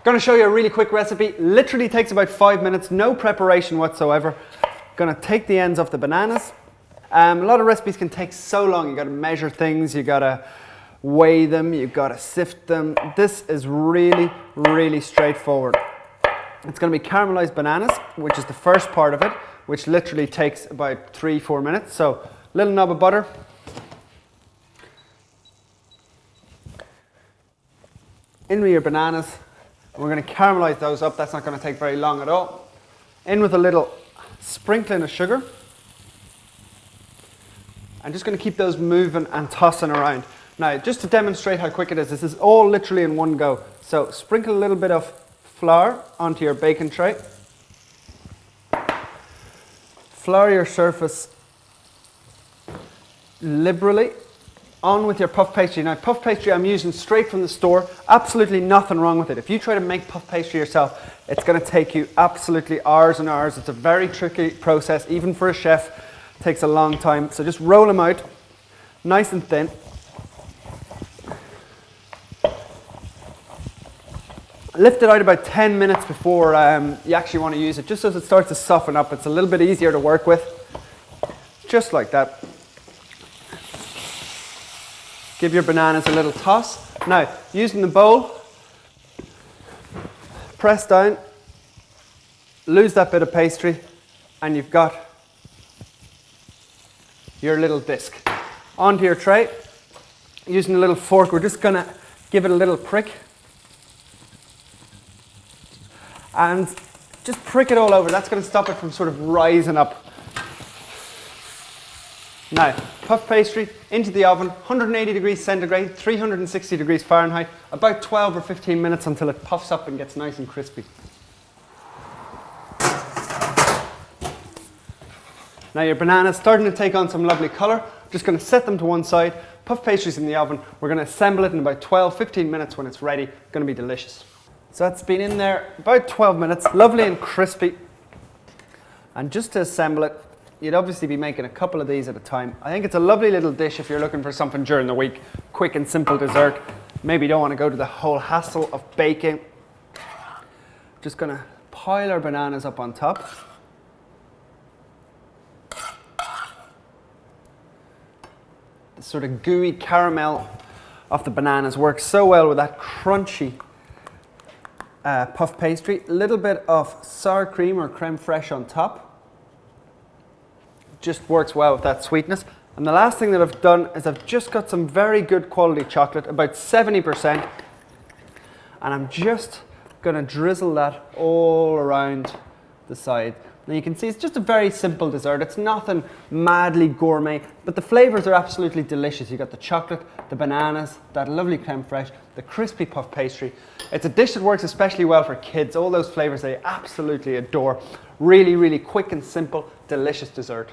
Going to show you a really quick recipe. Literally takes about 5 minutes, no preparation whatsoever. Going to take the ends off the bananas. A lot of recipes can take so long. You got to measure things, you got to weigh them, you've got to sift them. This is really, really straightforward. It's going to be caramelized bananas, which is the first part of it, which literally takes about 3-4 minutes. So, little knob of butter. In with your bananas. We're going to caramelize those up. That's not going to take very long at all. In with a little sprinkling of sugar. I'm just going to keep those moving and tossing around. Now, just to demonstrate how quick it is, this is all literally in one go. So, sprinkle a little bit of flour onto your baking tray. Flour your surface liberally. On with your puff pastry. Now, puff pastry I'm using straight from the store. Absolutely nothing wrong with it. If you try to make puff pastry yourself, it's going to take you absolutely hours and hours. It's a very tricky process, even for a chef. It takes a long time. So just roll them out, nice and thin. Lift it out about 10 minutes before you actually want to use it, just as it starts to soften up. It's a little bit easier to work with. Just like that. Give your bananas a little toss. Now, using the bowl, press down, lose that bit of pastry, and you've got your little disc. Onto your tray, using a little fork, we're just going to give it a little prick. And just prick it all over. That's going to stop it from sort of rising up. Now, puff pastry into the oven, 180 degrees centigrade, 360 degrees Fahrenheit, about 12 or 15 minutes until it puffs up and gets nice and crispy. Now your banana's starting to take on some lovely colour. Just going to set them to one side. Puff pastry's in the oven. We're going to assemble it in about 12-15 minutes when it's ready. It's going to be delicious. So that's been in there about 12 minutes, lovely and crispy. And just to assemble it, you'd obviously be making a couple of these at a time. I think it's a lovely little dish if you're looking for something during the week. Quick and simple dessert. Maybe you don't want to go to the whole hassle of baking. Just going to pile our bananas up on top. The sort of gooey caramel of the bananas works so well with that crunchy puff pastry. A little bit of sour cream or creme fraiche on top. Just works well with that sweetness. And the last thing that I've done is I've just got some very good quality chocolate, about 70%, and I'm just going to drizzle that all around the side. Now you can see it's just a very simple dessert. It's nothing madly gourmet, but the flavors are absolutely delicious. You've got the chocolate, the bananas, that lovely creme fraiche, the crispy puff pastry. It's a dish that works especially well for kids. All those flavors they absolutely adore. Really, really quick and simple, delicious dessert.